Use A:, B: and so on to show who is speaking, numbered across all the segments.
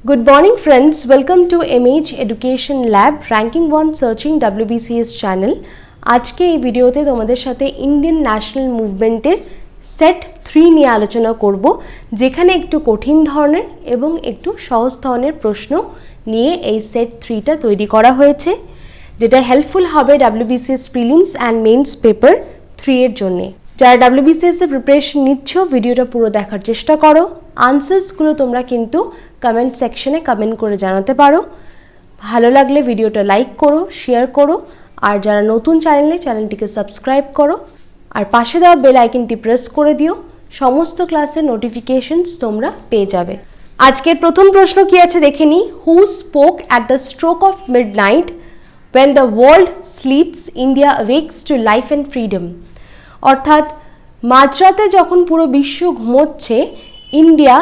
A: Good morning friends, welcome to MH Education Lab Ranking 1 Searching WBCS channel. আজকে এই ভিডিওতে তোমাদের সাথে ইন্ডিয়ান ন্যাশনাল মুভমেন্টের সেট 3 নিয়ে আলোচনা করব, যেখানে একটু কঠিন ধরনের এবং একটু সহজ ধরনের প্রশ্ন নিয়ে এই সেট 3টা তৈরি করা হয়েছে, যেটা হেল্পফুল হবে WBCS prelims and means paper 3 এর জন্য। যারা WBCS এর প্রিপারেশন নিচ্ছ, ভিডিওটা পুরো দেখার চেষ্টা করো। আনসার্সগুলো তোমরা কিন্তু কমেন্ট সেকশনে কমেন্ট করে জানাতে পারো। ভালো লাগলে ভিডিওটা লাইক করো, শেয়ার করো, আর যারা নতুন চ্যানেলটিকে সাবস্ক্রাইব করো, আর পাশে দেওয়া বেল আইকনটি প্রেস করে দিও। সমস্ত ক্লাসের নোটিফিকেশনস তোমরা পেয়ে যাবে। আজকের প্রথম প্রশ্ন কি আছে দেখে নিই। Who spoke at the stroke of midnight when the world sleeps, India awakes to life and freedom? অর্থাৎ মাঝরাতে যখন পুরো বিশ্ব ঘুমোচ্ছে, India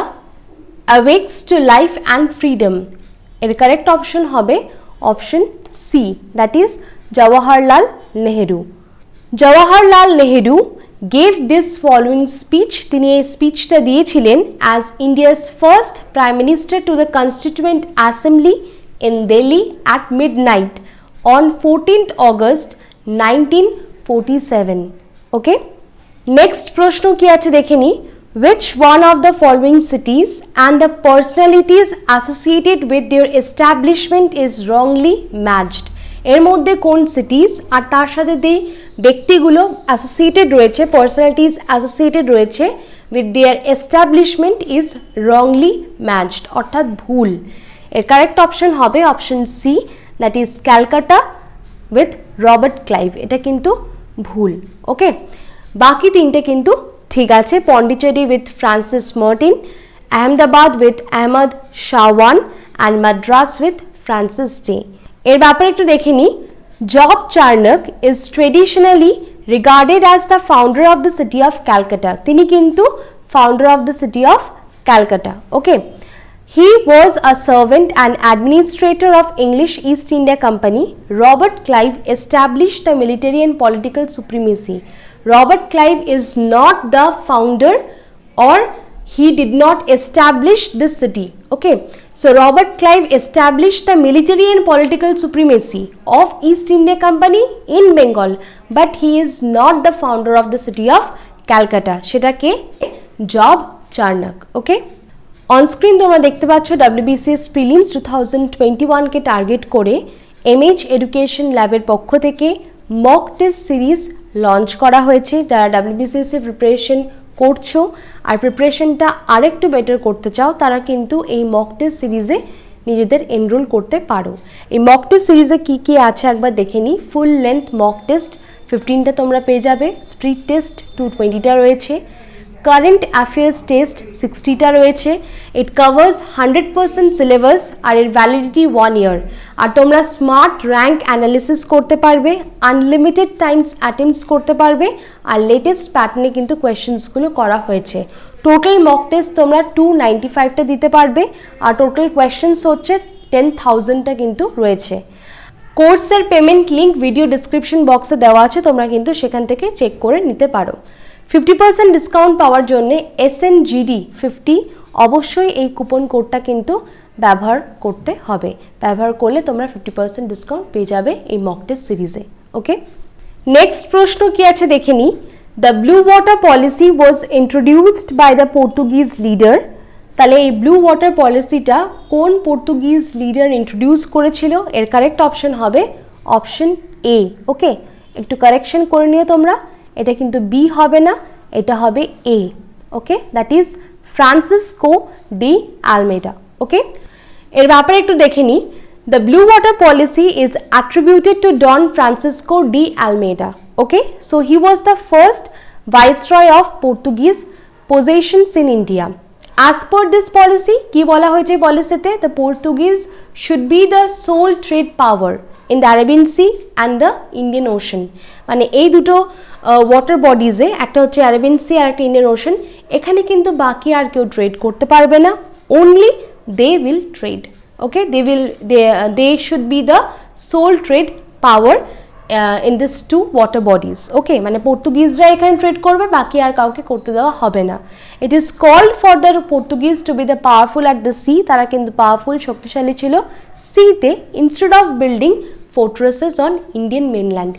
A: awakes to life and freedom। এর কারেক্ট অপশন হবে option C, that is Jawaharlal Nehru. Jawaharlal Nehru gave this following speech। তিনি এই স্পিচটা দিয়েছিলেন as India's first Prime Minister to the Constituent Assembly in Delhi at midnight on 14th August 1947। Okay, next প্রশ্ন কি আছে দেখে নি। Which one of the following cities and the personalities associated with their establishment is wrongly matched? এর মধ্যে কোন সিটিজ আর তার সাথে যে ব্যক্তিগুলো অ্যাসোসিয়েটেড রয়েছে, পার্সোনালিটিস অ্যাসোসিয়েটেড রয়েছে with their establishment is wrongly matched, অর্থাৎ ভুল। এর কারেক্ট অপশন হবে option C, that is Calcutta with Robert Clive. এটা কিন্তু ভুল। ওকে, বাকি তিনটে কিন্তু ঠিক আছে। Pondicherry with Francis Martin, Ahmedabad with Ahmad Shah one and Madras with Francis Day. এর ব্যাপারে একটু দেখে নিই। Job Charnock is traditionally regarded as the founder of the city of Calcutta. তিনি কিন্তু founder of the city of Calcutta. Okay, he was a servant and administrator of English East India Company. Robert Clive established the military and political supremacy. Robert Clive is not the founder, or he did not establish this city. Okay, so Robert Clive established the military and political supremacy of East India Company in Bengal, but he is not the founder of the city of Calcutta. সেটা কে? Job Charnock. Okay, onscreen তোমরা দেখতে পাচ্ছ WBCS prelims 2021কে target করে MH education ল্যাবের পক্ষ থেকে মক টেস্ট সিরিজ লঞ্চ করা হয়েছে। যারা WBCS এর প্রিপারেশন করছো আর প্রিপারেশনটা আরেকটু বেটার করতে চাও, তারা কিন্তু এই মক টেস্ট সিরিজে নিজেদের এনরোল করতে পারো। এই মক টেস্ট সিরিজে কী কী আছে একবার দেখে নিই। ফুল লেন্থ মক টেস্ট 15টা তোমরা পেয়ে যাবে, স্পিড টেস্ট 220টা রয়েছে, কারেন্ট অ্যাফেয়ার্স টেস্ট 60টা রয়েছে। ইট কভার্স 100% সিলেবাস আর এর ভ্যালিডিটি 1 ইয়ার। আর তোমরা স্মার্ট র্যাঙ্ক অ্যানালিসিস করতে পারবে, আনলিমিটেড টাইমস অ্যাটেম্পটস করতে পারবে, আর লেটেস্ট প্যাটার্নে কিন্তু কোয়েশ্চেন্সগুলো করা হয়েছে। টোটাল মক টেস্ট তোমরা 295টা দিতে পারবে, আর টোটাল কোয়েশ্চেন্স হচ্ছে 10,000টা কিন্তু রয়েছে। কোর্সের পেমেন্ট লিঙ্ক ভিডিও ডিসক্রিপশন বক্সে দেওয়া আছে, তোমরা কিন্তু সেখান থেকে চেক করে নিতে পারো। 50% ডিসকাউন্ট পাওয়ার জন্য SNGD 50 অবশ্যই এই কুপন কোডটা কিন্তু ব্যবহার করতে হবে। ব্যবহার করলে তোমরা 50% ডিসকাউন্ট পেয়ে যাবে এই মক টেস্ট সিরিজে। ওকে, নেক্সট প্রশ্ন কি আছে দেখে নিই। The blue water policy was introduced by the Portuguese leader. তাহলে এই ব্লু ওয়াটার পলিসিটা কোন পর্তুগিজ লিডার ইন্ট্রোডিউস করেছিল? এর কারেক্ট অপশন হবে অপশন এ। ওকে, একটু কারেকশন করে নিও তোমরা, এটা কিন্তু বি হবে না, এটা হবে A. Okay, that is Francisco de Almeida. Okay, এর ব্যাপারে একটু দেখে নিই। The blue water policy is attributed to Don Francisco de Almeida. Okay, so he was the first viceroy of Portuguese possessions in India. As per this policy, কি বলা হয়েছে পলিসিতে? The Portuguese should be the sole trade power in the Arabian Sea and the Indian Ocean. মানে এই দুটো water বডিজে, একটা হচ্ছে Arabian C আর একটা ইন্ডিয়ান ওশান, এখানে কিন্তু বাকি আর কেউ ট্রেড করতে পারবে না, only they will trade. Okay, they should be the sole trade power in these two water bodies. Okay, মানে পর্তুগিজরা এখানে ট্রেড করবে, বাকি আর কাউকে করতে দেওয়া হবে না। It is called for the Portuguese to be the powerful at the sea. তারা কিন্তু পাওয়ারফুল, শক্তিশালী ছিল সিতে, instead of building fortresses on Indian mainland.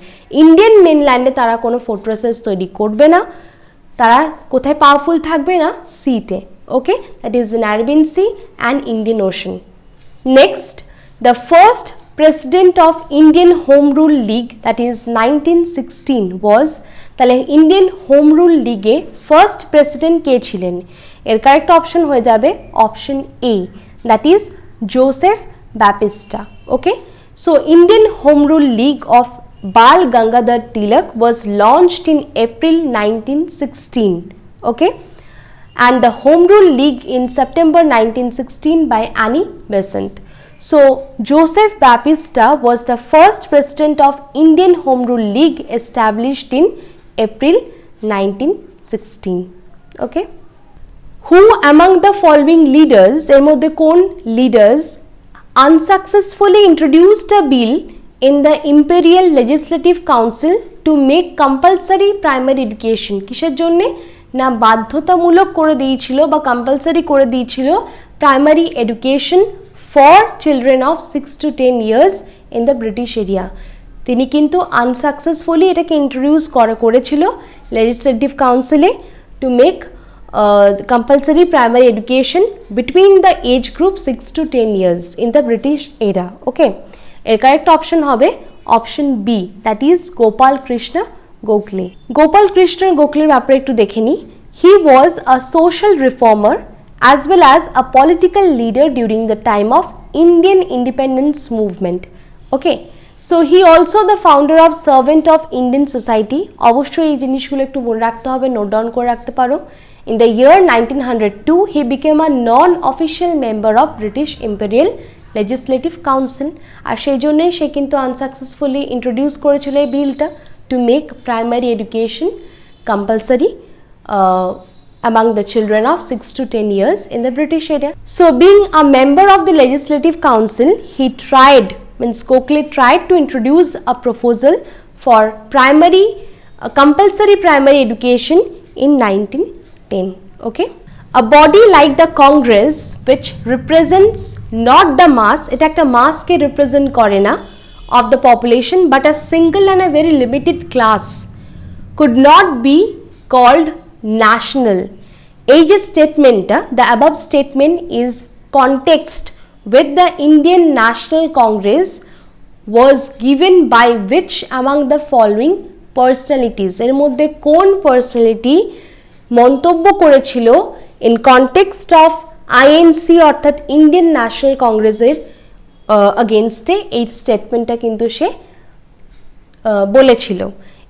A: Indian মেনল্যান্ডে তারা কোনো ফোর্ট্রেসেস তৈরি করবে না, তারা কোথায় পাওয়ারফুল থাকবে না, সিতে। Okay, that is in Arabian Sea and Indian Ocean. Next, the first president of Indian Home Rule League, that is 1916 was, তাহলে ইন্ডিয়ান হোম রুল লিগে ফার্স্ট প্রেসিডেন্ট কে ছিলেন? এর কারেক্ট অপশন হয়ে যাবে option A, that is Joseph Baptista. Okay, so Indian Home Rule League of Bal Gangadhar Tilak was launched in April 1916, okay, and the Home Rule League in September 1916 by Annie Besant. So Joseph Baptista was the first president of Indian Home Rule League established in April 1916, okay. Who among the following leaders, এর মধ্যে কোন leaders unsuccessfully introduced a bill in the Imperial Legislative Council to make compulsory primary education? কিসের জন্যে না বাধ্যতামূলক করে দিয়েছিল বা কম্পালসারি করে দিয়েছিল primary education for children of 6 to 10 years in the British area. তিনি কিন্তু আনসাকসেসফুলি এটাকে ইন্ট্রোডিউস করেছিল লেজিসলেটিভ কাউন্সিলে to make compulsory primary education between the age group 6 to 10 years in the British era. Okay, এর কারেক্ট অপশন হবে option B, that is Gopal Krishna Gokhale. Gopal Krishna গোখলের ব্যাপারে একটু দেখে নিই। He was a social reformer as well as a political leader during the time of Indian independence movement. Okay, so he also the founder of Servant of Indian Society. অবশ্যই এই জিনিসগুলো একটু মনে রাখতে হবে, নোট ডাউন করে রাখতে পারো। In the year 1902, he became a non-official member of British Imperial Legislative Council. আর সেই জন্যই সে কিন্তু আনসাকসেসফুলি ইন্ট্রোডিউস করেছিল এই বিলটা to make primary education compulsory among the children of 6 to 10 years in the British area. So being a member of the Legislative Council, he Gokhale tried to introduce a proposal for compulsory primary education in 1910. Okay, a body like the Congress which represents not the mass, এটা একটা mass কে represent করে না of the population but a single and a very limited class, could not be called national. এই যে স্টেটমেন্টটা, the above statement is context with the Indian National Congress was given by which among the following personalities? এর মধ্যে কোন personality মন্তব্য করেছিল in context of INC অর্থাৎ Indian national কংগ্রেসের अगेंस्टे এই স্টেটমেন্টটা কিন্তু সে বলেছিল।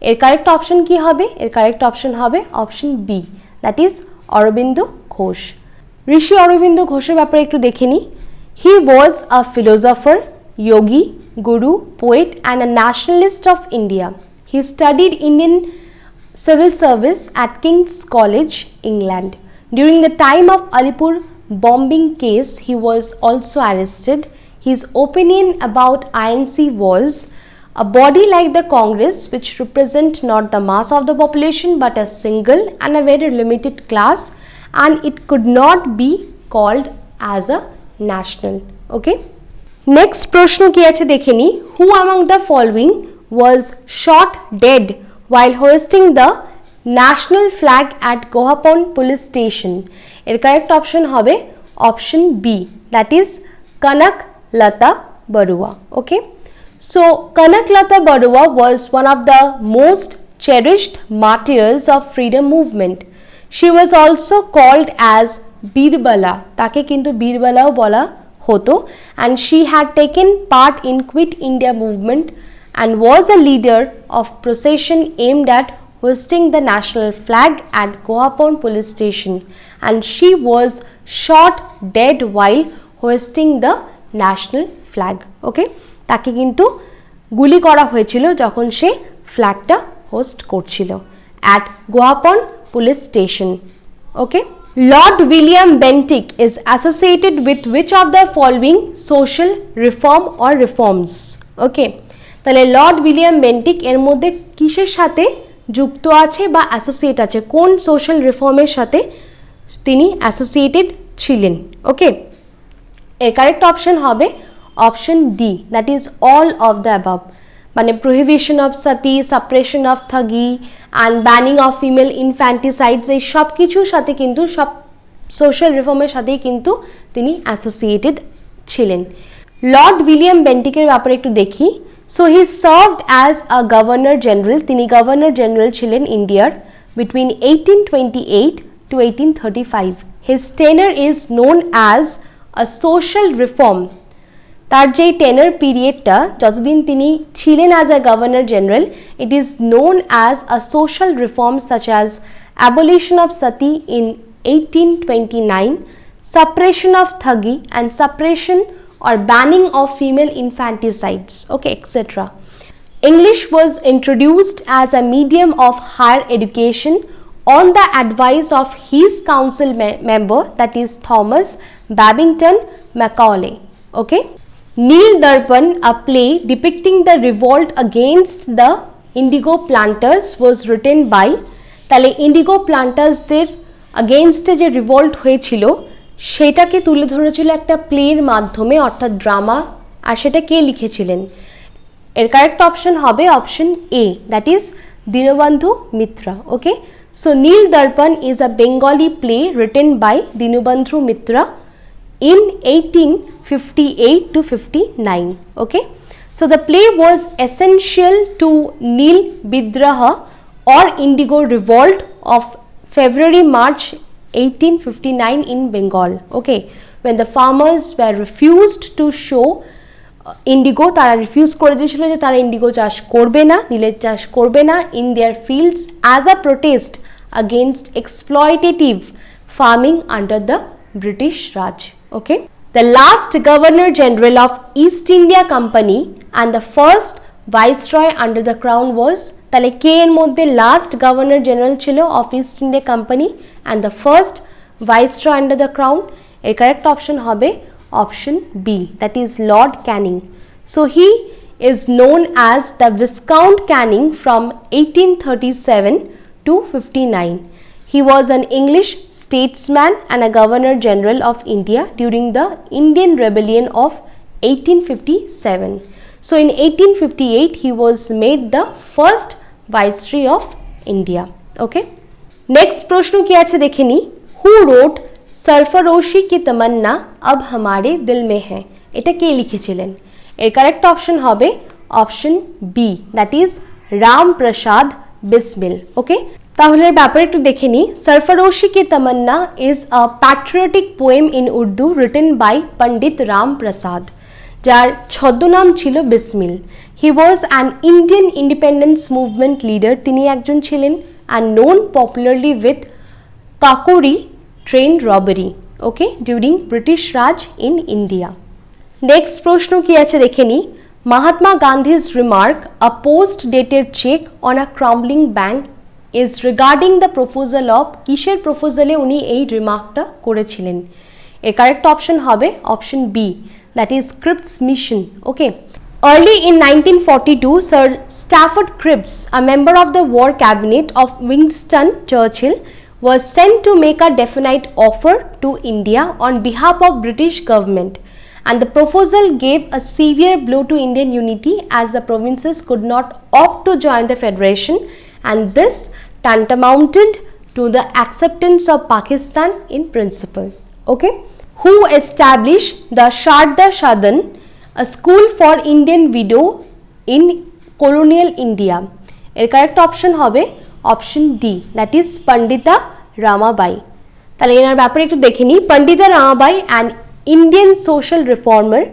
A: এর কারেক্ট অপশন কি হবে? এর কারেক্ট অপশন হবে option B, that is Aurobindo Ghosh. Rishi Aurobindo ঘোষের ব্যাপারে একটু দেখে নিই। He was a philosopher, yogi, guru, poet and a nationalist of India. He studied Indian civil service at King's College, England. During the time of Alipur bombing case, he was also arrested. His opinion about INC was a body like the Congress which represent not the mass of the population but a single and a very limited class, and it could not be called as a national. Okay, next প্রশ্ন কি আছে দেখে নি। Who among the following was shot dead while hoisting the national flag at Gohapon police station? এর correct option হবে option B, that is Kanak Lata Barua. Okay, so Kanak Lata Barua was one of the most cherished martyrs of freedom movement. She was also called as Birbala, তাকে কিন্তু বীরবালাও বলা হতো, and she had taken part in Quit India movement and was a leader of procession aimed at hoisting the national flag at Gohapon police station, and she was shot dead while hoisting the national flag. Okay, তাকে কিন্তু গুলি করা হয়েছিল যখন সে ফ্ল্যাগটা host করছিল at Gohapon police station. Okay, Lord William Bentinck is associated with which of the following social reform or reforms? Okay, তাহলে Lord William Bentinck এর মধ্যে কিসের সাথে যুক্ত আছে বা অ্যাসোসিয়েট আছে, কোন সোশ্যাল রিফর্মের সাথে তিনি অ্যাসোসিয়েটেড ছিলেন? ওকে, এর কারেক্ট অপশন হবে option D, that is all of the above. মানে prohibition of sati, suppression of thuggee and banning of female infanticides, এই সব কিছুর সাথে কিন্তু সব সোশ্যাল রিফর্মের সাথেই কিন্তু তিনি অ্যাসোসিয়েটেড ছিলেন। লর্ড উইলিয়াম বেন্টিকের ব্যাপারে একটু দেখি। So he served as a governor general, তিনি গভর্নর জেনারেল ছিলেন ইন্ডিয়ার between 1828 to 1835. His tenure is known as a social reform. তার যেই টেনার পিরিয়ডটা, যতদিন তিনি ছিলেন as a governor general, it is known as a social reform such as abolition of Sati in 1829, suppression of thuggy and suppression or banning of female infanticides, okay, etc. English was introduced as a medium of higher education on the advice of his council member, that is Thomas Babington Macaulay. Okay, Neel Darpan, a play depicting the revolt against the indigo planters, was written by, তাহলে Indigo প্লান্টার্সদের আগেনস্টে যে revolt হয়েছিল সেটাকে তুলে ধরেছিল একটা প্লের মাধ্যমে, অর্থাৎ drama. আর সেটা কে লিখেছিলেন? এর কারেক্ট অপশন হবে option A, that is Dinabandhu Mitra. Okay, so Nil Darpan is a Bengali play written by Dinabandhu Mitra in 1858 to 59. Okay, so the play was essential to Neel Bidraha or Indigo Revolt of February-March 1859 in Bengal. Okay, when the farmers were refused to show indigo, তারা refuse করে দিয়েছিল যে তারা Indigo চাষ করবে না, নীলের চাষ করবে না in their fields as a protest against exploitative farming under the British Raj. Okay, the last Governor General of East India Company and the first Viceroy under the Crown was, তাহলে কে এর মধ্যে লাস্ট গভর্নর জেনারেল ছিল of East India Company and the first viceroy under the crown? এর correct option হবে option B, that is Lord Canning. So he is known as the viscount Canning from 1837 to 59. He was an English statesman and a Governor General of India during the Indian Rebellion of 1857. So in 1858 he was made the first Viceroy of India. Okay, next প্রশ্ন কি আছে দেখে নি। Who wrote सरफरोशी की तमन्ना अब हमारे दिल में है? এটা কে লিখেছিলেন? এর কারেক্ট অপশন হবে option B, that is Ram Prasad Bismil. Okay, তাহলে ব্যাপারে একটু দেখে নিই। सरफरोशी की तमन्ना is a patriotic poem in Urdu written by Pandit Ram Prasad, যার ছদ্মনাম ছিল Bismil. He was an Indian independence movement leader, তিনি একজন ছিলেন, and known popularly with Kakori train robbery, okay, during British Raj in India. Next প্রশ্ন কি আছে দেখে নিই। Mahatma Gandhi's remark a post dated cheque on a crumbling bank is regarding the proposal of, কিসের প্রপোজালে উনি এই রিমার্কটা করেছিলেন? এর কারেক্ট অপশন হবে option B, that is Cripps mission. Okay, early in 1942 Sir Stafford Cripps, a member of the war cabinet of Winston Churchill, was sent to make a definite offer to India on behalf of British government, and the proposal gave a severe blow to Indian unity as the provinces could not opt to join the federation, and this tantamounted to the acceptance of Pakistan in principle. Okay, who established the Sharda Sadan, a school for Indian widow in colonial India? এর correct option হবে option D, that is Pandita Ramabai. তাহলে এনার ব্যাপারে একটু দেখে নিই। Pandita Ramabai, an Indian social reformer,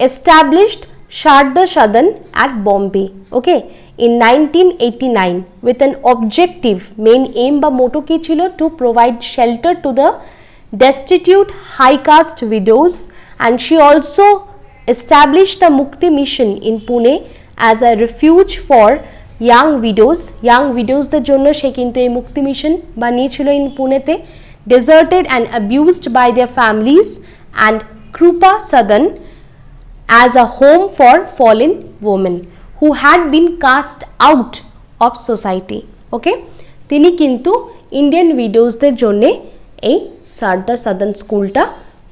A: established Sharda Sadan at Bombay, okay, in 1989 with an objective, main aim বা মোটো কি ছিল? to provide shelter to the destitute high caste widows, and she also established the Mukti mission in Pune as a refuge for young widows. Young widows দের জন্য সে কিন্তু এই মুক্তি mission বানিয়েছিল in পুনেতে, deserted and abused by their families, and Krupa Sadan as a home for fallen women, who who had been cast out of society. Okay, তিনি কিন্তু Indian উইডোজদের জন্য এই সারদা সাদার্ন স্কুলটা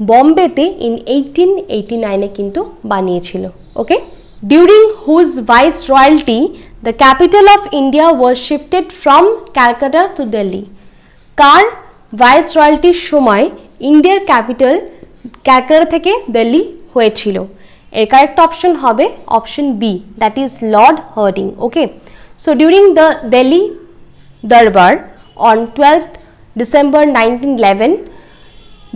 A: বম্বেতে ইন 1889 কিন্তু বানিয়েছিল। Okay, during whose viceroyalty the capital of India was shifted from Calcutta to Delhi. কার ভাইস রয়্যালটির সময় ইন্ডিয়ার ক্যাপিটাল ক্যালকাটা থেকে দিল্লি হয়েছিল? এর কারেক্ট অপশন হবে option B, that is Lord Hardinge. Okay, so during the Delhi Durbar on 12th December 1911,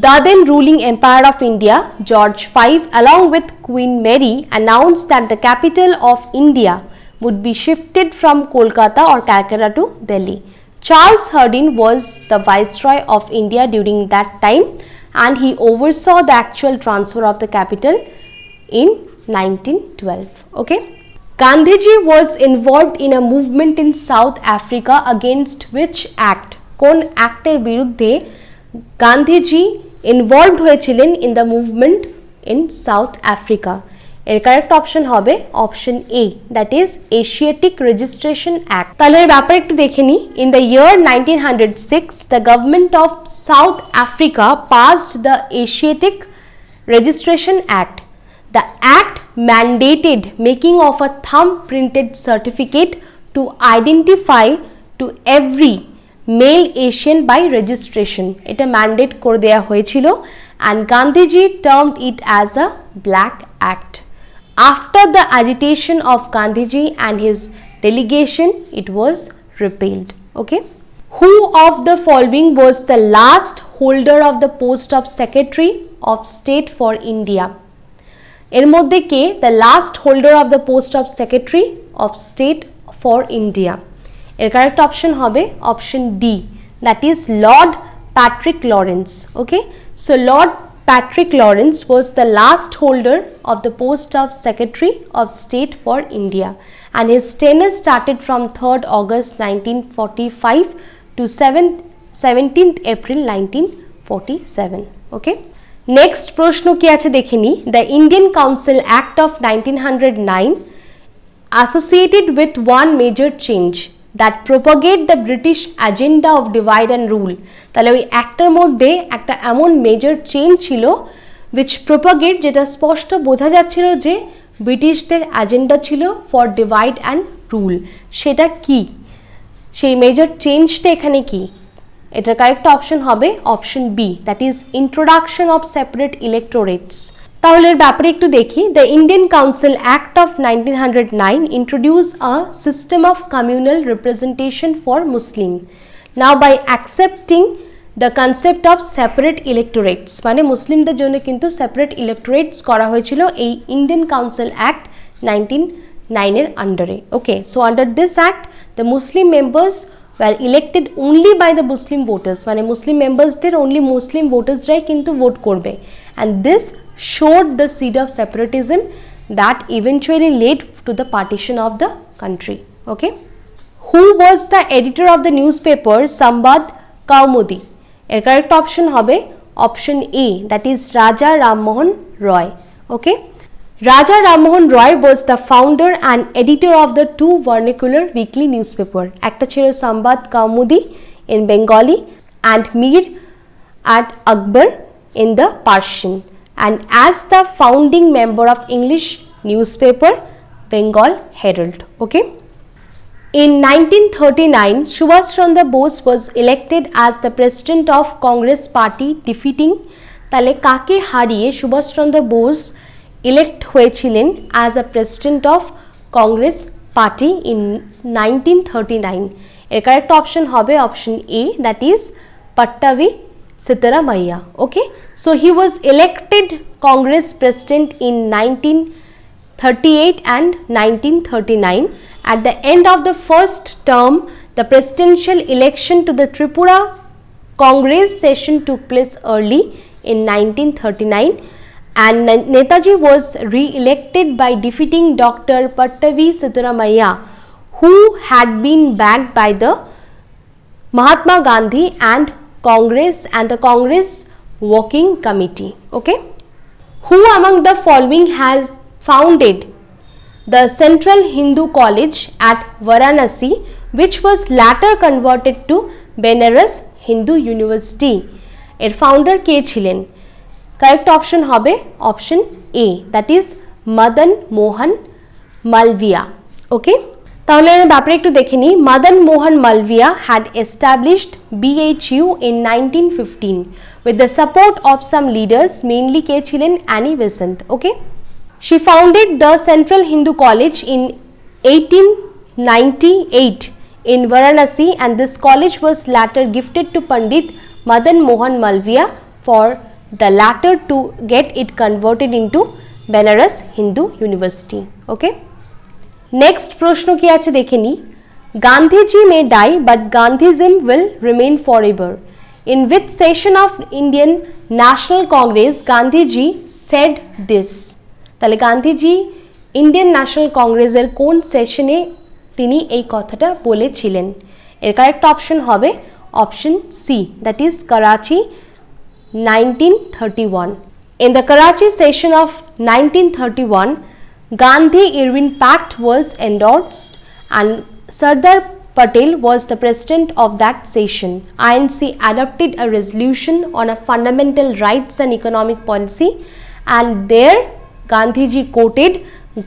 A: the then ruling empire of India, George V, along with Queen Mary, announced that the capital of India would be shifted from Kolkata or Calcutta to Delhi. Charles Harding was the Viceroy of India during that time, and he oversaw the actual transfer of the capital in 1912. Okay, Gandhiji was involved in a movement in South Africa against which act? কোন অ্যাক্টের বিরুদ্ধে Gandhiji involved হয়েছিলেন in the movement in south Africa? এর correct option হবে option A, that is Asiatic registration act. তাহলে এর ব্যাপারে একটু দেখে নিই। In the year 1906 the government of south Africa passed the Asiatic registration act. The act mandated making of a thumb printed certificate to identify to every male Asian by registration. এটা mandate করে দেওয়া হয়েছিল and Gandhiji termed it as a black act. After the agitation of Gandhiji and his delegation, it was repealed. Okay, who of the following was the last holder of the post of Secretary of State for India? এর মধ্যে কে the last holder of the post of secretary of state for India? এর correct option হবে option D, that is Lord Patrick Lawrence. Okay, so Lord Patrick Lawrence was the last holder of the post of secretary of state for India and his tenure started from 3rd August 1945 to 17th April 1947. Okay, next প্রশ্ন কি আছে দেখে নি। The Indian Council Act of 1909 associated with one major change that propagate the British agenda of divide and rule. তাহলে ওই অ্যাক্টের মধ্যে একটা এমন মেজর চেঞ্জ ছিল which propagate, যেটা স্পষ্ট বোঝা যাচ্ছিল যে ব্রিটিশদের এজেন্ডা ছিল ফর ডিভাইড অ্যান্ড রুল। সেটা কি, সেই মেজর চেঞ্জটা এখানে কি? এটার কারেক্ট অপশন হবে option B, that is introduction of separate electorates. তাহলে এর ব্যাপারে একটু দেখি। The Indian Council Act of 1909 introduced a system of communal representation for Muslim. Now by accepting the concept of separate electorates, মানে মুসলিমদের জন্য কিন্তু সেপারেট ইলেক্টোরেটস করা হয়েছিল এই ইন্ডিয়ান কাউন্সিল অ্যাক্ট 1909 এর আন্ডারে। Okay, so under this act the Muslim members were elected only by the Muslim voters, মানে মুসলিম মেম্বার্সদের অনলি মুসলিম ভোটার্সরাই কিন্তু ভোট করবে, and this showed the seed of separatism that eventually led to the partition of the country. Okay, who was the editor of the newspaper Sambad Kaumudi? এর correct option হবে option A, that is রাজা রামমোহন রয়। ওকে, Raja Rammohn Roy was the founder and editor of the two vernacular weekly newspaper. একটা ছিল Sambad Kaumudi in Bengali and Mir at Akbar in the Persian, and as the founding member of English newspaper Bengal Herald. Okay, in 1939 Subhash Chandra Bose was elected as the president of Congress party, defeating তাহলে কাকে হারিয়ে Subhash Chandra Bose elect হয়েছিলেন as a president of Congress party in 1939? এর correct option হবে option A, that is Pattabhi Sitaramayya. Okay, so he was elected Congress president in 1938 and 1939. At the end of the first term, the presidential election to the Tripura Congress session took place early in 1939, and Netaji was re-elected by defeating Dr. Pattavi Sitaramayya, who had been backed by the Mahatma Gandhi and the Congress Working Committee. Okay, who among the following has founded the Central Hindu College at Varanasi, which was later converted to Benares Hindu University? এর founder কে ছিলেন? Correct option হবে option A, that is Madan Mohan Malaviya. Okay, তাহলে ব্যাপারে একটু দেখে নিই। Madan Mohan Malaviya had established BHU in 1915 with the support of some leaders, mainly কে ছিলেন? Annie Besant. Okay, she founded the Central Hindu College in 1898 in Varanasi, and this college was later gifted to Pandit Madan Mohan Malviya for the latter to get it converted into Benares Hindu University. Okay, next প্রশ্ন কি আছে দেখে নি। Gandhiji may die but Gandhism will remain forever. In which session of Indian National Congress Gandhiji said this? তাহলে Gandhiji Indian national কংগ্রেসের কোন সেশনে তিনি এই কথাটা বলেছিলেন? এর কারেক্ট অপশন হবে option C, that is Karachi 1931. In the Karachi session of 1931, Gandhi-Irwin Pact was endorsed and Sardar Patel was the president of that session. INC adopted a resolution on a fundamental rights and economic policy, and there Gandhiji quoted,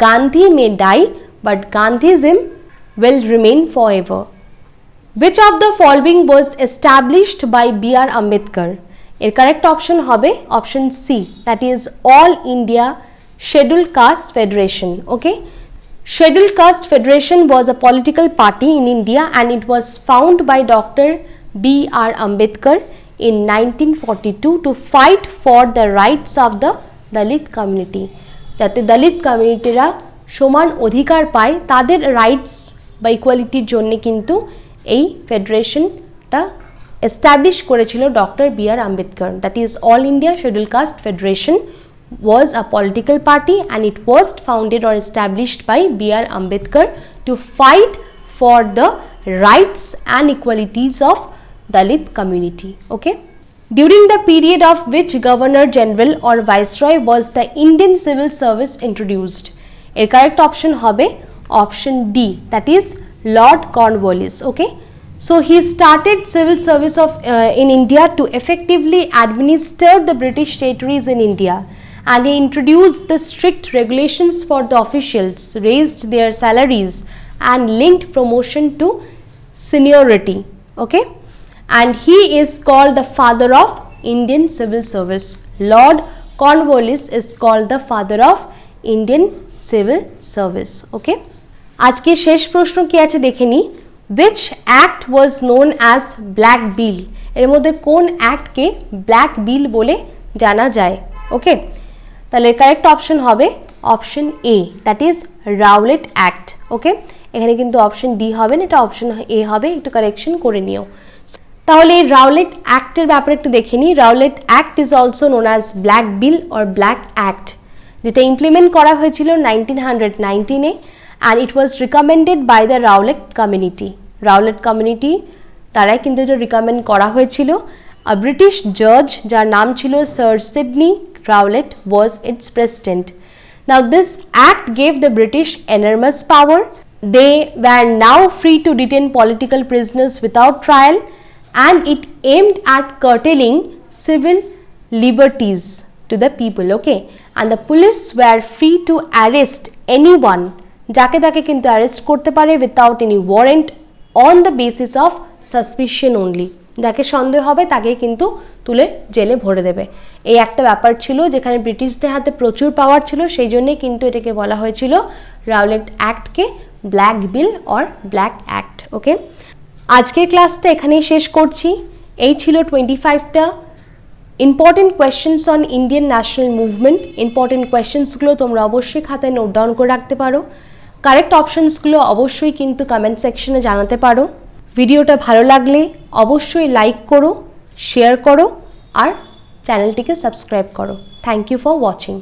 A: "Gandhi may die, but Gandhism will remain forever." Which of the following was established by B.R. Ambedkar? এর correct option হবে option C, that is all India Scheduled Caste Federation. Okay, Scheduled Caste Federation was a political party in India and it was founded by Dr. B.R. Ambedkar in 1942 to fight for the rights of the Dalit community. যাতে দলিত কমিউনিটিরা সমান অধিকার পায়, তাদের rights বা ইকুয়ালিটির জন্য কিন্তু এই ফেডারেশনটা এস্টাবলিশ করেছিল doctor B.R. Ambedkar. That is all India scheduled caste federation was a political party and it was founded or established by B.R. Ambedkar to fight for the rights and equalities of Dalit community. Okay, during the period of which Governor General or Viceroy was the Indian Civil Service introduced? এর correct option হবে option D, that is Lord Cornwallis. Okay, so he started civil service of in India to effectively administer the British territories in India, and he introduced the strict regulations for the officials, raised their salaries and linked promotion to seniority. Okay, and he is called the father of Indian civil service. Lord Cornwallis is called the father of Indian civil service. Okay, আজকে শেষ প্রশ্ন কি আছে দেখে নি। Which act was known as Black Bill? এর মধ্যে কোন অ্যাক্টকে ব্ল্যাক বিল বলে জানা যায়? ওকে, তাহলে কারেক্ট অপশন হবে option A, that is Rowlatt Act. Okay, এখানে কিন্তু অপশন ডি হবে না, এটা অপশন এ হবে, একটু কারেকশন করে নিও। তাহলে রাউলেট অ্যাক্টের ব্যাপারে একটু দেখে নিই। Rowlatt Act is also known as black bill or black act, যেটা ইমপ্লিমেন্ট করা হয়েছিল 1919-এ and it was recommended by the Rowlatt community. Rowlatt community তারাই কিন্তু এটা রিকমেন্ড করা হয়েছিল। আ ব্রিটিশ জাজ যার নাম ছিল Sir Sidney Rowlett was its president. Now this act gave the British enormous power. They were now free to detain political prisoners without trial, and it aimed at curtailing civil liberties to the people. Okay, and the police were free to arrest anyone, যাকে তাকে কিন্তু arrest করতে পারে without any warrant on the basis of suspicion only. যাকে সন্দেহ হবে তাকে কিন্তু তুলে জেলে ভরে দেবে। এই একটা ব্যাপার ছিল যেখানে ব্রিটিশদের হাতে প্রচুর পাওয়ার ছিল, সেই জন্যে কিন্তু এটাকে বলা হয়েছিল রাউলেট অ্যাক্টকে black bill or black act. Okay, আজকের ক্লাসটা এখানেই শেষ করছি। এই ছিল 25টা important questions on Indian national movement. Important কোয়েশ্চেন্সগুলো তোমরা অবশ্যই খাতায় নোট ডাউন করে রাখতে পারো। কারেক্ট অপশনসগুলো অবশ্যই কিন্তু কমেন্ট সেকশনে জানাতে পারো। ভিডিওটা ভালো লাগলে অবশ্যই লাইক করো, শেয়ার করো আর চ্যানেলটিকে সাবস্ক্রাইব করো। Thank you for watching.